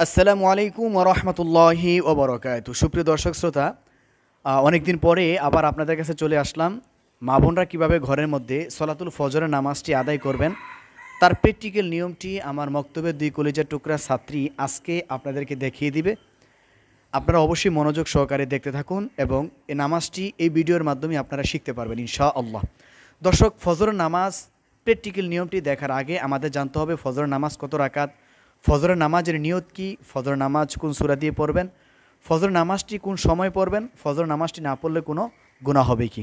আসসালামু আলাইকুম ওয়া রাহমাতুল্লাহি ওয়া বারাকাতুহু। সুপ্রিয় দর্শক শ্রোতা, অনেকদিন পরে আবার আপনাদের কাছে চলে আসলাম। মা বোনরা কীভাবে ঘরের মধ্যে সলাতুল ফজরের নামাজটি আদায় করবেন তার প্র্যাকটিক্যাল নিয়মটি আমার মক্তবের দুই কলিজার টুকরা ছাত্রী আজকে আপনাদেরকে দেখিয়ে দিবে। আপনারা অবশ্যই মনোযোগ সহকারে দেখতে থাকুন এবং এই নামাজটি এই ভিডিওর মাধ্যমে আপনারা শিখতে পারবেন ইনশাআল্লাহ। দর্শক, ফজরের নামাজ প্র্যাকটিক্যাল নিয়মটি দেখার আগে আমাদের জানতে হবে ফজরের নামাজ কত রাকাত, ফজরের নামাজের নিয়ত কি, ফজর নামাজ কোন সূরা দিয়ে পড়বেন, ফজর নামাজটি কোন সময় পড়বেন, ফজর নামাজটি না পড়লে কোনো গুনাহ হবে কি।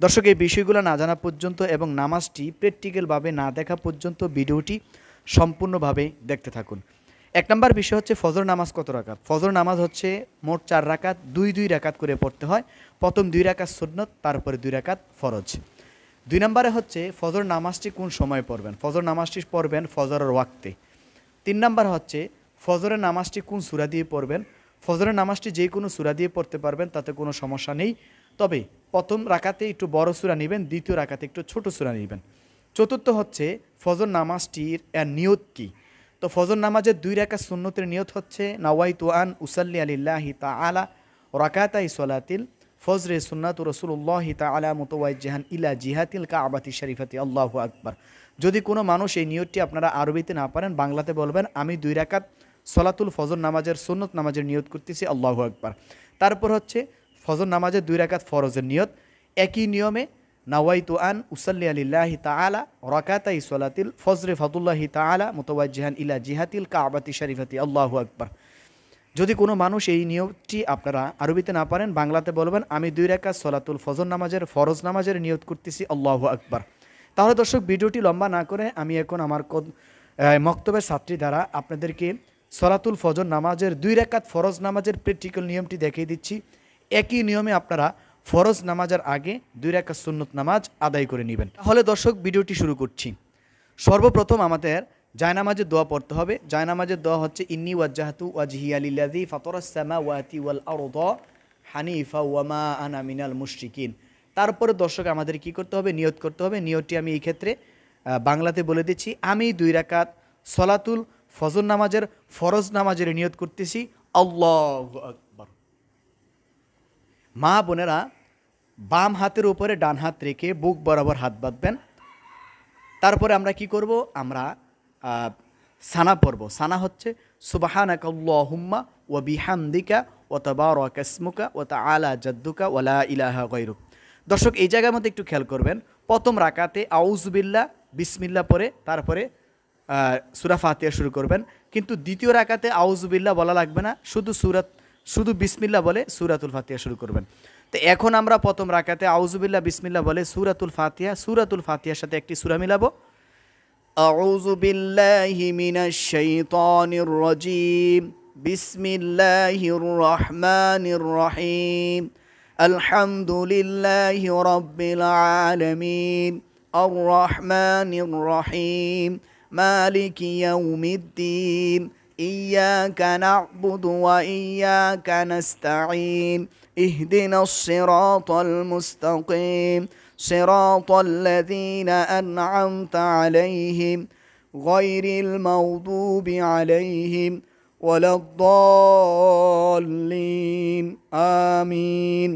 দর্শক, এই বিষয়গুলো না জানা পর্যন্ত এবং নামাজটি প্র্যাকটিক্যালভাবে না দেখা পর্যন্ত ভিডিওটি সম্পূর্ণভাবে দেখতে থাকুন। এক নম্বর বিষয় হচ্ছে ফজর নামাজ কত রাকাত। ফজর নামাজ হচ্ছে মোট 4 রাকাত, দুই রাকাত করে পড়তে হয়। প্রথম 2 রাকাত সুন্নত, তারপরে 2 রাকাত ফরজ। 2 নম্বরে হচ্ছে ফজর নামাজটি কোন সময় পড়বেন। ফজর নামাজটি পড়বেন ফজরের ওয়াক্তে। 3 নাম্বার হচ্ছে ফজরের নামাজটি কোন সূরা দিয়ে পড়বেন। ফজরের নামাজটি যে কোনো সূরা দিয়ে পড়তে পারবেন, তাতে কোনো সমস্যা নেই। তবে প্রথম রাকাতে একটু বড় সূরা নেবেন, দ্বিতীয় রাকাতে একটু ছোট সূরা নেবেন। চতুর্থ হচ্ছে ফজর নামাজটির নিয়ত কী। তো ফজর নামাজের 2 রাকাত সুন্নতের নিয়ত হচ্ছে নাওয়াইতু আন উসাল্লি আলিল্লাহি তাআলা রাকাতাই সলাতিল ফজরে সুন্নাতু রাসূলুল্লাহি তাআলা মুতাওয়াজ্জিহান ইলা জিহাতিল কাবাতি শরীফাতি আল্লাহু আকবার। যদি কোনো মানুষ এই নিয়তটি আপনারা আরবিতে না পারেন, বাংলাতে বলবেন আমি 2 রাকাত সলাতুল ফজর নামাজের সুন্নত নামাজের নিয়ত করতেছি, আল্লাহু আকবার। তারপর হচ্ছে ফজর নামাজের 2 রাকাত ফরজের নিয়ত। একই নিয়মে নাওয়াইতু আন উসাল্লি আলিল্লাহি তাআলা রাকাতাই সলাতিল ফজরে ফাদুল্লাহি তাআলা মুতাওয়াজ্জিহান ইলা জিহাতিল কাবাতি শরীফাতি আল্লাহু আকবার। যদি কোনো মানুষ এই নিয়তটি আপনারা আরবিতে না পারেন, বাংলাতে বলবেন আমি 2 রাকাত সলাতুল ফজর নামাজের ফরজ নামাজের নিয়ত করতেছি, আল্লাহু আকবার। তাহলে দর্শক, ভিডিওটি লম্বা না করে আমি এখন আমার মক্তবের ছাত্রী দ্বারা আপনাদেরকে সলাতুল ফজর নামাজের 2 রাকাত ফরজ নামাজের প্র্যাকটিক্যাল নিয়মটি দেখিয়ে দিচ্ছি। একই নিয়মে আপনারা ফরজ নামাজের আগে 2 রাকাত সুন্নত নামাজ আদায় করে নেবেন। তাহলে দর্শক, ভিডিওটি শুরু করছি। সর্বপ্রথম আমাদের জায়নামাজের দোয়া পড়তে হবে। জায়নামাজের দোয়া হচ্ছে ইন্নী ওয়াজ্জাহতু ওয়াজহিয়া লিল্লাযী ফাতারাস সামাওয়াতি ওয়াল আরদা হানিফা ওয়া মা আনা মিনাল মুশরিকিন। তারপরে দর্শক আমাদের কি করতে হবে, নিয়ত করতে হবে। নিয়তটি আমি এই ক্ষেত্রে বাংলাতে বলে দিচ্ছি। আমি 2 রাকাত সলাতুল ফজর নামাজের ফরজ নামাজের নিয়ত করতেছি, আল্লাহু আকবার। মা বোনেরা বাম হাতের উপরে ডান হাত রেখে বুক বরাবর হাত বাঁধবেন। তারপরে আমরা কি করব, আমরা সানা পড়ব। সানা হচ্ছে সুবহানাকা আল্লাহুম্মা ওয়া বিহামদিকা ওয়া তাবারাকা ইসমুকা ওয়া তাআলা জাদ্দুকা ওয়া লা ইলাহা গায়রুক। দর্শক, এই জায়গার মধ্যে একটু খেয়াল করবেন। প্রথম রাকাতে আউযুবিল্লাহ বিসমিল্লাহ পড়ে তারপরে সূরা ফাতিহা শুরু করবেন। কিন্তু দ্বিতীয় রাকাতে আউযুবিল্লাহ বলা লাগবে না, শুধু বিসমিল্লাহ বলে সূরাতুল ফাতিহা শুরু করবেন। তো এখন আমরা প্রথম রাকাতে আউযুবিল্লাহ বিসমিল্লাহ বলে সূরাতুল ফাতিহার সাথে একটি সূরা মিলাবো। আউযু বিল্লাহি মিনাশ শাইতানির রাজিম, বিসমিল্লাহির রহমানির রহিম, আলহামদুলিল্লাহি রাব্বিল আলামিন, আর রহমানির রহিম, মালিকি ইয়াউমিদ্দিন, ইয়াকা না'বুদু ওয়া ইয়াকা নাস্তাঈন, ইহদিনাস সিরাতাল মুস্তাকিম, সিরাতাল লাযীনা আন'আমতা আলাইহিম গায়রিল মাগদুবি আলাইহিম ওয়ালাদ-দাল্লিন, আমিন।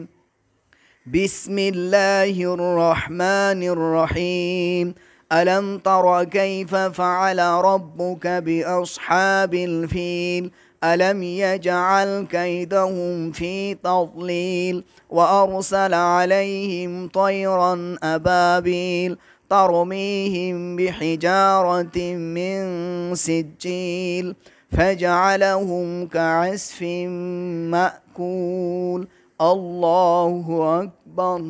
বিসমিল্লাহির রহমানির রহিম, ألم تر كيف فعل ربك بأصحاب الفيل ألم يجعل كيدهم في تضليل وأرسل عليهم طيرا أبابيل ترميهم بحجارة من سجيل فجعلهم كعصف مأكول، الله أكبر.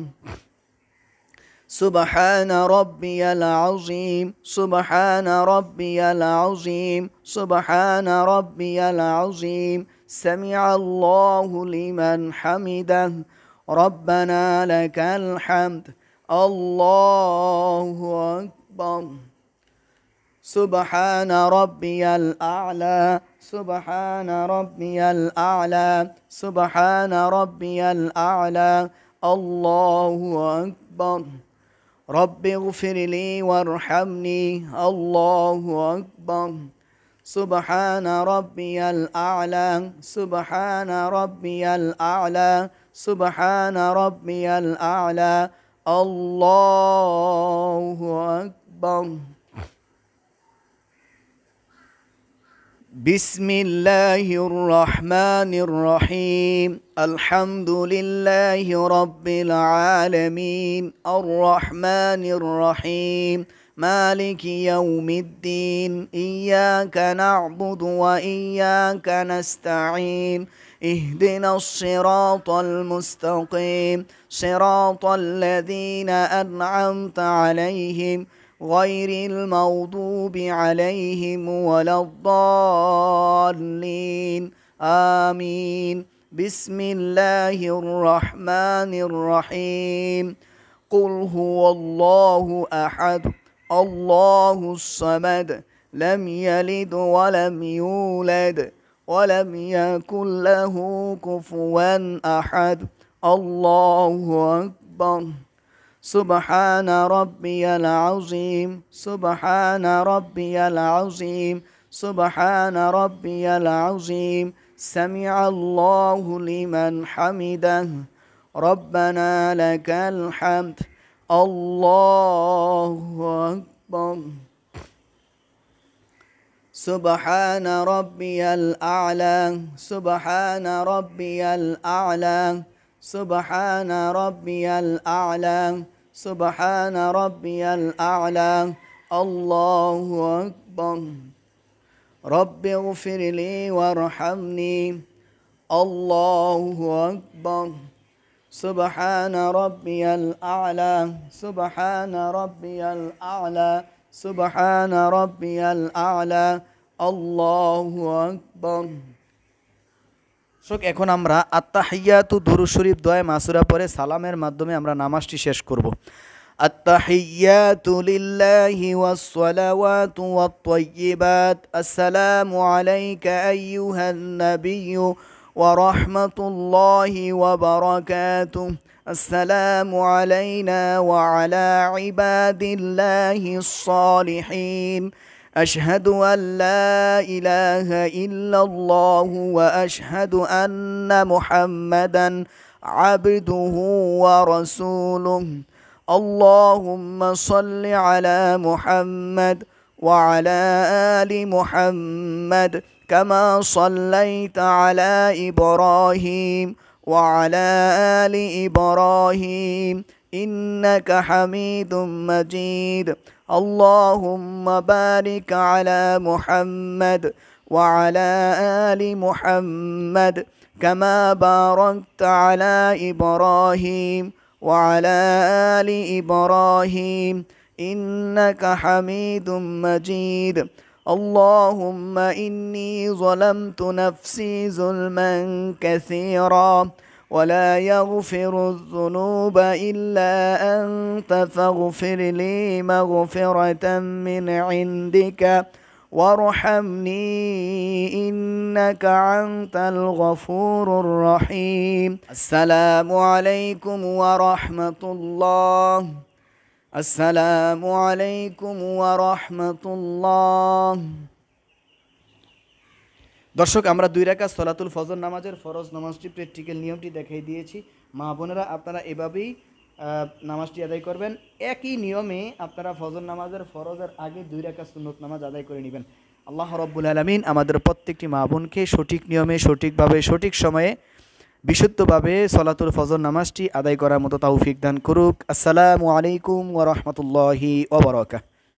سبحان ربي العظيم، سبحان ربي العظيم، سبحان ربي العظيم، سمع الله لمن حمده، ربنا لك الحمد، الله أكبر. سبحان ربي الأعلى، سبحان ربي الأعلى، سبحان ربي الأعلى، الله أكبر. رب اغفر لي وارحمني، الله أكبر. سبحان ربي الأعلى سبحان ربي الأعلى سبحان ربي الأعلى الله أكبر بسم الله الرحمن الرحيم الحمد لله رب العالمين الرحمن الرحيم مالك يوم الدين إياك نعبد وإياك نستعين اهدنا الصراط المستقيم صراط الذين أنعمت عليهم غير المغضوب عليهم ولا الضالين آمين بسم الله الرحمن الرحيم قل هو الله أحد الله الصمد لم يلد ولم يولد ولم يكن له كفوا أحد الله أكبر سبحان ربي العظيم سبحان ربي العظيم سبحان ربي العظيم سمع الله لمن حمده ربنا لك الحمد الله أكبر سبحان ربي الأعلى سبحان ربي الأعلى سبحان ربي الأعلى سبحان ربي الأعلى الله أكبر رب اغفر لي وارحمني الله أكبر سبحان ربي الأعلى سبحان ربي الأعلى سبحان ربي الأعلى الله أكبر এখন আমরা আত্তাহিয়াতু দুরূদ শরীফ দোয়া মাসুরা পরে সালামের মাধ্যমে আমরা নামাজটি শেষ করব আত্তাহিয়াতু লিল্লাহি ওয়াস সালাওয়াতু ওয়াত তাইয়্যিবাত আসসালামু আলাইকা আইয়ুহান নাবিয়্যু ওয়া রাহমাতুল্লাহি ওয়া বারাকাতুহু আসসালামু আলাইনা ওয়া আলা ইবাদিল্লাহিস সালিহিন أشهد أن لا إله إلا الله وأشهد أن محمدا عبده ورسوله اللهم صل على محمد وعلى آل محمد كما صليت على إبراهيم وعلى آل إبراهيم إنك حميد مجيد اللهم بارك على محمد وعلى آل محمد كما باركت على إبراهيم وعلى آل إبراهيم إنك حميد مجيد اللهم إني ظلمت نفسي ظلما كثيرا ولا يغفر الذنوب إلا أنت فاغفر لي مغفرة من عندك وارحمني إنك أنت الغفور الرحيم السلام عليكم ورحمة الله السلام عليكم ورحمة الله দর্শক আমরা 2 রাকাত সালাতুল ফজর নামাজের ফরজ নামাজটি প্র্যাকটিক্যাল নিয়মটি দেখাই দিয়েছি মা বোনেরা আপনারা এভাবেই নামাজটি আদায় করবেন একই নিয়মে আপনারা ফজর নামাজের ফরজের আগে 2 রাকাত সুন্নত নামাজ আদায় করে নেবেন আল্লাহ রাব্বুল আলামিন আমাদের প্রত্যেকটি মা বোনকে সঠিক নিয়মে সঠিকভাবে সঠিক সময়ে বিশুদ্ধভাবে সালাতুল ফজর নামাজটি আদায় করার মতো তৌফিক দান করুক আসসালামু আলাইকুম ওয়া রাহমাতুল্লাহি ওয়া বারাকাতুহু